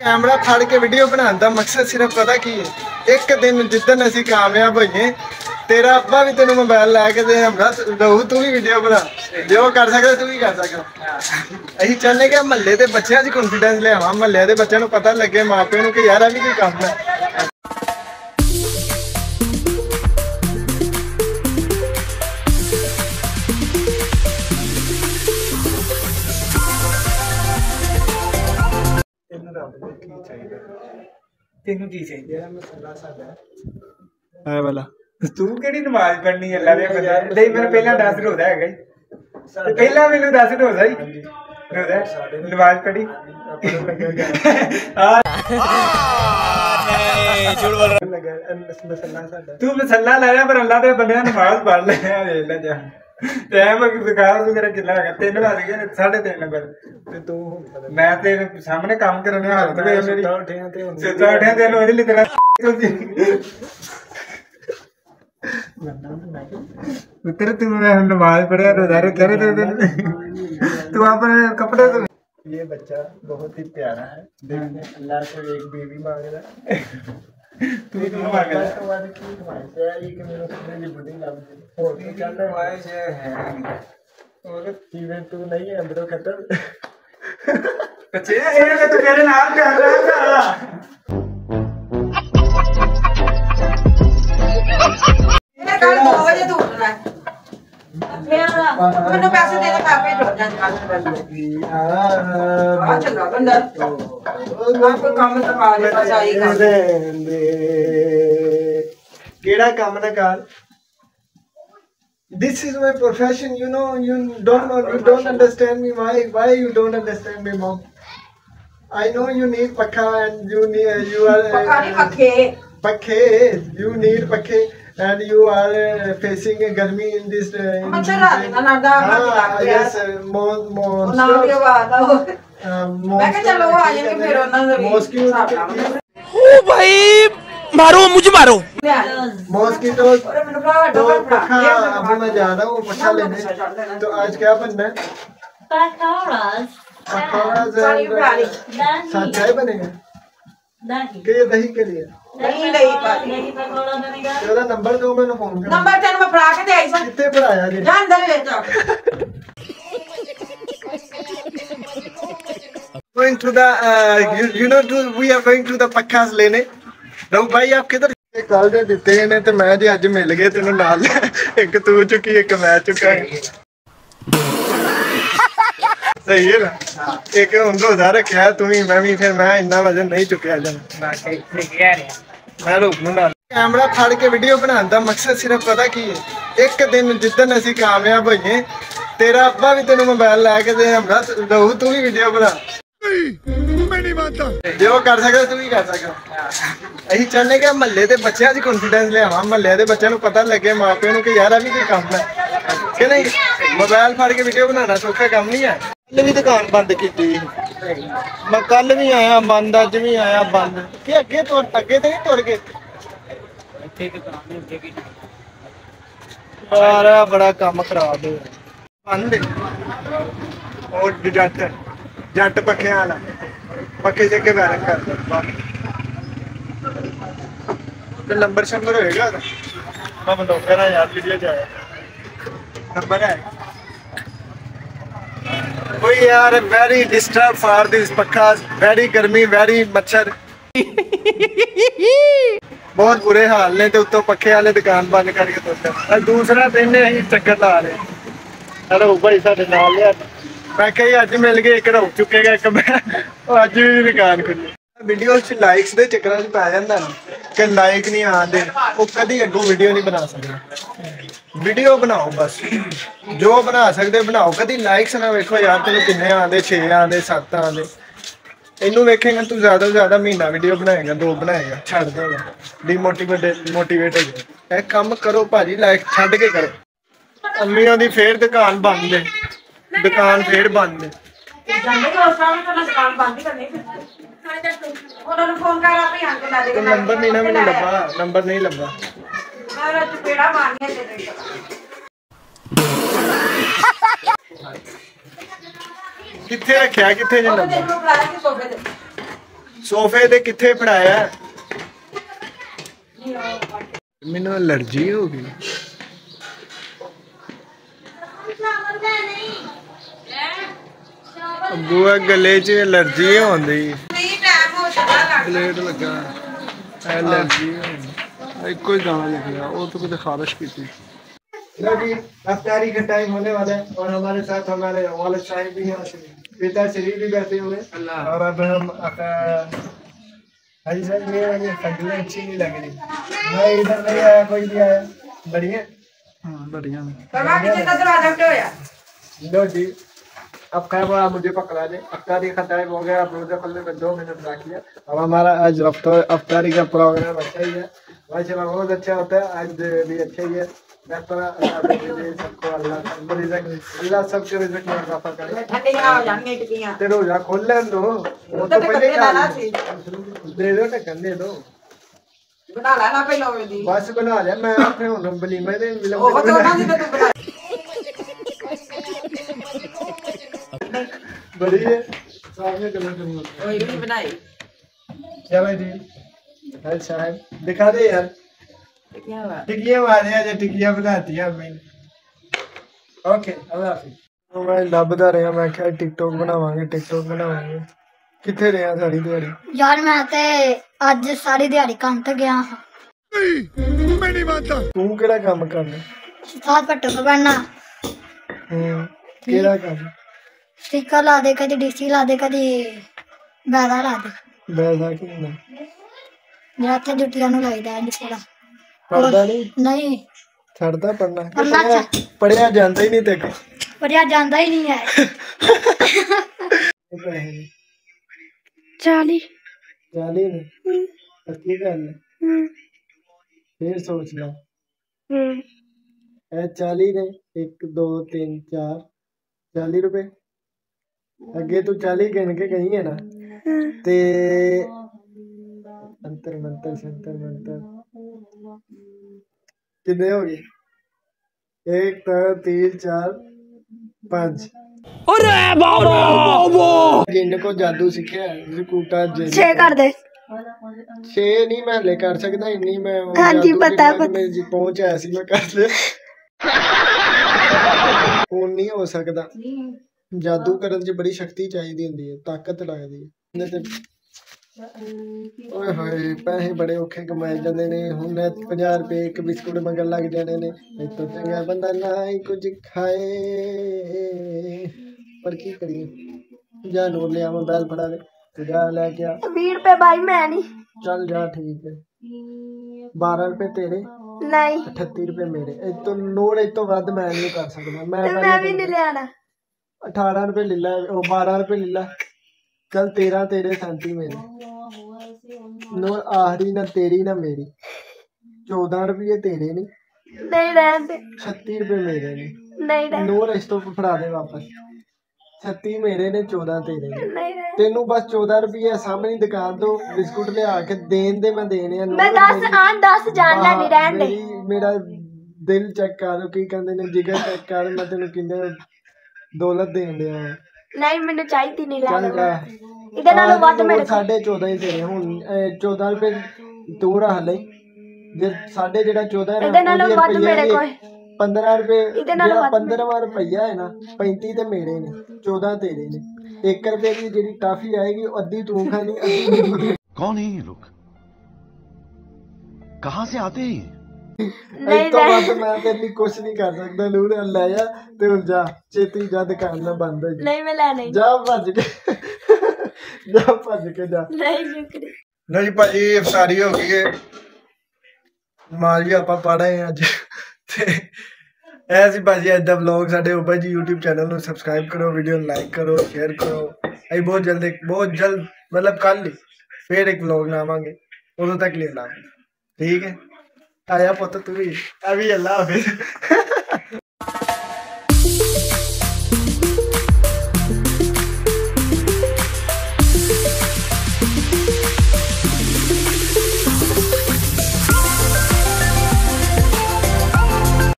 Camera फाड़ के video बनाने का मकसद सिर्फ पता की है, एक दिन जिदन असी कामयाब होइए तेरा अब्बा भी तेन मोबाइल लैके देगा तू भी वीडियो बना जो कर सकता तू भी कर सकता। अं चाहते कि महल्ले के बच्चों से कॉन्फिडेंस लियाव, महल्ले के बच्चों को पता लगे माँ प्यो कि यार भी कोई काम है। तेनू की चाहिए है वाला तू केड़ी नमाज पढ़नी है? अल्लाह दे बंदे नहीं मेरा पहला 10 रोजा है पहला मेनू 10 रोजा ही रोजा नमाज पढ़ी तू मसला लाया पर अल्लाह दे बंदे नमाज पढ़ ले वेख ले जा टाइम विकास वगैरह कितना है 3 बज गए 3:30 पर ते तू मैं तेरे सामने काम करने हालत में मेरी सुता उठे तेन ओदे लिए तेरा उतर तू नमाज पढ़े रोजा रखे तू अपने कपड़े तो ये बच्चा बहुत ही प्यारा है, अल्लाह से एक बेबी मांग रहा है। तू मांग रहा है तुम्हारी की ख्वाहिश है ये कि मेरे सपने की बुढ़ी लग जाए और तो कहता ख्वाहिश है और जीवन तू नहीं है अंदरों खत्म बच्चे ये तू मेरे नाम कर रहा था कल 2 बजे तू उठना है मैंने पैसे देने का पे छोड़ जाने का चंगा बंदा आपको काम तो काले बस आई कर केड़ा काम ना कर। This is my profession, you know. You don't understand me. Why you don't understand me, mom? I know you need pakha and you are pakha nahi pakhe you need pakhe and you are facing a garmi in this yes मैं कह चलो आ जाएंगे फिर ओ भाई मारो मुझे मारो mosquito तो पक्का अभी मैं जा रहा हूँ पक्का लेने। तो आज क्या बनना है? साथ चाय बनेगा कि ये दही के लिए नंबर दो मैंने फोन कर नंबर तेन मैं फड़ा के दे आई कितने पढ़ाया जी अंदर ले जाओ going to the we are going to the पक्कास लेने। रघु भाई आप किधर कल दे दिते ने ते मैं जी अज मिल गए तेन नाल एक तू चुकी एक मैं चुका सही है ना एक हुन रोजा रखा तू ही मैं भी फिर मैं इन्ना वजन नहीं चुकया जाना मैं रोक नूं नाल कैमरा फाड़ के वीडियो बनाने का मकसद सिर्फ पता की है, एक दिन जिदन असी कामयाब होइए तेरा अब्बा भी तेन मोबाइल लैके देगा तू भी वीडियो बना मैं नहीं मानता जो कर सकता तू भी कर सकता। अं चाहते कि महल्ले के बच्चों से कॉन्फिडेंस लियाव, महल्ले के बच्चों को पता लगे माँ प्यो कि यार भी कोई काम है कि नहीं। मोबाइल फाड़ के वीडियो बनाना सौखा काम नहीं है। कल भी दुकान बंद की मैं कल भी आया बंद अज भी आया बंद कि अगे तो नहीं तुर गए सारा बड़ा काम खराब हो बंद और जट पखे वाला पखे चके बैरन कर नंबर शंबर होएगा मैं बंदों यार वीडियो जाए नंबर है कोई यार वेरी डिस्टर्ब फॉर दिस पक्का वेरी गर्मी वेरी मच्छर बहुत बुरे हाल ने तो उत्तों पखे वाले दुकान बंद करके तो दूसरा दिन चक्कर ला रहे हेलो भाई साडे नाल लिया मैं कही अज मिल गए एक हो चुकेगा एक मैं अज भी दुकान खुली वीडियो लाइक्स के चक्कर पै जाता ना कि लाइक नहीं आते वो कभी अगों वीडियो नहीं बना सकता। वीडियो बनाओ बस जो बना सकते बनाओ कभी लाइक्स ना वेखो यार तेन किन्ने आते 6 आते 7 आते इनू वेखेगा तू ज्यादा से ज्यादा महीना वीडियो बनाएगा 2 बनाएगा छड़ देगा मोटिवेट हो जाए काम करो भाजी लाइक छड़ के करो। अम्मियों की फिर दुकान बंद है दुकान फिर बंद है नंबर नहीं ना मैंने लभा नंबर नहीं लभा किथे रखा किथे जे नंबर ਸੋਫੇ ਤੇ ਕਿੱਥੇ ਫੜਾਇਆ? ਮੈਨੂੰ ਅਲਰਜੀ ਹੋ ਗਈ। ਬੂਆ ਗਲੇ 'ਚ ਅਲਰਜੀ ਹੁੰਦੀ। ਬਲੇਡ ਲੱਗਾ एलर्जी एक ही गाना लिख लिया वो तो कुछ खारिश की थी। अफ्तारी का टाइम होने वाला है और हमारे साथ हमारे वालिद साहब भी हैं, पिता श्री भी बैठे हुए और अब हम हाजी साहब ये खजूरें अच्छी नहीं लग रही। मैं इधर नहीं आया, कोई भी आया बढ़िया। हाँ बढ़िया लो जी। अब खैर वो मुझे पकड़ा दे, अफ्तारी का टाइम हो गया, अब रोजा खोलने में 2 मिनट बाकी है। अब हमारा आज अफ्तारी का प्रोग्राम अच्छा ही है, माशाल्लाह बहुत अच्छा होता है, आज भी अच्छा ही है। सबको अल्लाह सबके रिज़्क़ में इजाफा करे। ते रोजा खोल लें दो, वो तो पहले दे दो ढक्कन दे दो, बना लेना पहले बस बना लिया मैं अपने हुन वलीमे दे बड़ी है सामने कलर करनी ओए भी बनाई। चलो जी हर साहब दिखा दे यार टिकिया मारे आज टिकिया बनाती है मैं। ओके अल्लाह हाफिज़। तो मैं ਲੱਭਦਾ ਰਿਹਾ, ਮੈਂ ਕਿਹਾ ਟਿਕਟੌਕ ਬਣਾਵਾਂਗੇ ਕਿੱਥੇ ਰਿਹਾ ਸਾਰੀ ਦਿਹਾੜੀ? ਯਾਰ ਮੈਂ ਤੇ ਅੱਜ ਸਾਰੀ ਦਿਹਾੜੀ ਕੰਮ ਤੇ ਗਿਆ ਹਾਂ। ਮੈਂ ਨਹੀਂ ਮੰਨਦਾ। ਤੂੰ ਕਿਹੜਾ ਕੰਮ ਕਰਨਾ? ਸਾਥ ਪੱਟੋ ਪੜਨਾ। ਕਿਹੜਾ ਕੰਮ? ਸਟicker ਲਾ ਦੇ, ਕਦੀ ਡੀਸੀ ਲਾ ਦੇ, ਕਦੀ ਬੈਦਾ ਲਾ ਦੇ। ਬੈਦਾ ਕੀ ਹੁੰਦਾ? ਮੇਰਾ ਤੇ ਜੁੱਤੀਆਂ ਨੂੰ ਲਾਈਦਾ ਇੰਜ ਥੋੜਾ। ਪੜਦਾ ਨਹੀਂ ਛੱਡਦਾ ਪੜਨਾ? ਪੜਿਆ ਜਾਂਦਾ ਹੀ ਨਹੀਂ ਤੇ ਪੜਿਆ ਜਾਂਦਾ ਹੀ ਨਹੀਂ ਹੈ। 40 ਨੇ ਪੱਕੀ ਗੱਲ ਹੈ। ਫਿਰ ਸੋਚ ਲਾ। ਇਹ 40 ਨੇ 1 2 3 4 40 रुपए ਅੱਗੇ ਤੂੰ 40 ਗਿਣ ਕੇ ਗਈ ਹੈ ਨਾ ਤੇ ਅੰਤਰ ਮੰਤਰ ਸੰਤਰ ਮੰਤਰ ਕਿੰਨੇ ਹੋ ਗਏ? 1 2 3 4 5। अरे बाबा ਜਿੰਨ ਕੋ ਜਾਦੂ ਸਿੱਖਿਆ ਰਿਕੂਟਾ ਜੇ 6 ਕਰ ਦੇ। 6 ਨਹੀਂ ਮੈਂ ਲੈ ਕਰ ਸਕਦਾ ਇੰਨੀ ਮੈਂ ਹਾਂਜੀ ਪਤਾ ਮੇਰੀ ਪਹੁੰਚ ਆਇਆ ਸੀ ਮੈਂ ਕਰ ਲਿਆ। ਹੁਣ ਨਹੀਂ ਹੋ ਸਕਦਾ। ਜਾਦੂ ਕਰਨ 'ਚ ਬੜੀ ਸ਼ਕਤੀ ਚਾਹੀਦੀ ਹੁੰਦੀ ਹੈ, ਤਾਕਤ ਲੱਗਦੀ ਹੈ। ਓਏ ਹੋਏ ਪੈਸੇ ਬੜੇ ਔਖੇ ਕਮਾਏ ਜਾਂਦੇ ਨੇ। ਹੁਣ 50 ਰੁਪਏ ਇੱਕ ਬਿਸਕੁਟ ਮੰਗਣ ਲੱਗ ਜਾਣੇ ਨੇ। ਇਸ ਤੋਂ ਚੰਗਾ ਬੰਦਾ ਨਾ ਹੀ ਕੁਝ ਖਾਏ, ਪਰ ਕੀ ਕਰੀਏ। ਜਾ ਨੋਟ ਲਿਆ ਮੈਂ ਬੈਲ ਫੜਾ ਦੇ ਤੇ ਜਾ ਲੈ ਕੇ ਆ। 20 ਰੁਪਏ ਬਾਈ ਮੈਂ ਨਹੀਂ। ਚੱਲ ਜਾ ਠੀਕ ਹੈ। 12 ਰੁਪਏ ਤੇਰੇ ਨਹੀਂ 38 ਰੁਪਏ ਮੇਰੇ। ਇਹ ਤੋਂ ਨੋਟ ਇਸ ਤੋਂ ਵੱਧ ਮੈਂ ਨਹੀਂ ਕਰ ਸਕਦਾ। ਮੈਂ ਵੀ ਨਹੀਂ ਲਿਆਣਾ। 18 ਰੁਪਏ ਲੈ ਲਾ, ਉਹ 12 ਰੁਪਏ ਲੈ ਲਾ। ਚੱਲ 13 ਤੇਰੇ 37 ਮੇਰੇ। ਨੋ ਆਖਰੀ ਨਾ ਤੇਰੀ ਨਾ ਮੇਰੀ। 14 ਰੁਪਏ ਤੇਰੇ ਨੇ। ਨਹੀਂ ਰਹਿਣ ਦੇ। 36 ਰੁਪਏ ਮੇਰੇ ਨੇ। ਨਹੀਂ ਰਹਿਣ। ਨੋ ਇਸ ਤੋਂ ਫੜਾ ਦੇ ਵਾਪਸ। 36 ਮੇਰੇ ਨੇ 14 ਤੇਰੇ ਨੇ। ਨਹੀਂ ਰਹਿਣ। ਤੈਨੂੰ ਬਸ 14 ਰੁਪਏ ਸਾਹਮਣੇ ਦੁਕਾਨ ਤੋਂ ਬਿਸਕੁਟ ਲਿਆ ਕੇ ਦੇਣ ਦੇ ਮੈਂ ਦੇਣੇ ਆ। ਮੈਂ 10 ਜਾਣ ਲੈਣੀ ਰਹਿਣ ਦੇ। ਮੇਰਾ ਦਿਲ ਚੈੱਕ ਕਰ, ਕੀ ਕਹਿੰਦੇ ਨੇ ਜਿਗਰ ਚੈੱਕ ਕਰ। ਮੈਂ ਤੈਨੂੰ ਕਿੰਨੇ ਦੌਲਤ ਦੇਣ ਡਿਆ। ਨਹੀਂ ਮੈਨੂੰ ਚਾਹੀਦੀ ਨਹੀਂ ਚੱਲ ਲੈਣਾ। ਜਾ। ਇਹਦੇ ਨਾਲੋਂ ਵੱਧ ਮੇਰੇ 14.5 ਹੀ ਤੇਰੇ। ਹੁਣ 14 ਰੁਪਏ ਤੂੰ ਰੱਖ ਲੈ। ਜੇ ਸਾਡੇ ਜਿਹੜਾ 14 ਇਹਦੇ ਨਾਲੋਂ ਵੱਧ ਮੇਰੇ ਕੋਲ 15 ਰੁਪਏ ਇਹਦੇ ਨਾਲੋਂ ਜਿਹੜਾ ਵੱਧ 15ਵਾਂ ਰੁਪਈਆ ਹੈ ਨਾ 35 ਤੇ ਮੇਰੇ ਨੇ 14 ਤੇਰੇ ਨੇ। 1 ਰੁਪਏ ਦੀ ਜਿਹੜੀ ਟਾਫੀ ਆਏਗੀ ਅੱਧੀ ਤੂੰ ਖਾਣੀ ਅੱਧੀ कौन है ये लोग, कहाँ से आते हैं? ਇਸ ਤੋਂ ਵੱਧ ਮੈਂ ਤੇਰੇ ਲਈ ਕੁਛ ਨਹੀਂ ਕਰ ਸਕਦਾ। ਨੂਰ ਲੈ ਜਾ ਤੇ ਹੁਣ ਜਾ ਛੇਤੀ ਜਾ, ਦੁਕਾਨ ਨਾ ਬੰਦ ਹੋ ਨਹੀਂ ਮੈਂ ਲੈ ਨਹੀਂ। ਜਾ ਭੱਜ ਕੇ ਜਾ ਭੱਜ ਕੇ ਜਾ। ਨਹੀਂ ਸ਼ੁਕਰੀਆ। ਨਹੀਂ ਭਾਜੀ ਇਫਤਾਰੀ ਹੋ ਗਈ ਹੈ। ਮਾਲ ਵੀ ਆਪਾਂ ਪੜ ਰਹੇ ਹਾਂ ਅੱਜ ਤੇ ਇਹ ਸੀ ਭਾਜੀ ਅੱਜ ਦਾ ਵਲੌਗ। ਸਾਡੇ ਉੱਪਰ ਜੀ YouTube ਚੈਨਲ ਨੂੰ ਸਬਸਕ੍ਰਾਈਬ ਕਰੋ, ਵੀਡੀਓ ਨੂੰ ਲਾਈਕ ਕਰੋ, ਸ਼ੇਅਰ ਕਰੋ। ਅਸੀਂ ਬਹੁਤ ਜਲਦ ਮਤਲਬ ਕੱਲ ਹੀ ਫਿਰ ਇੱਕ ਵਲੌਗ ਲਾਵਾਂਗੇ। ਉਦੋਂ ਤੱਕ ਲੈ ਲਾਂਗੇ। ਠੀਕ ਹੈ। ਆਇਆ ਪੁੱਤ ਤੂੰ ਵੀ। ਅਭੀ ਅੱਲਾ ਹਾਫਿਜ਼।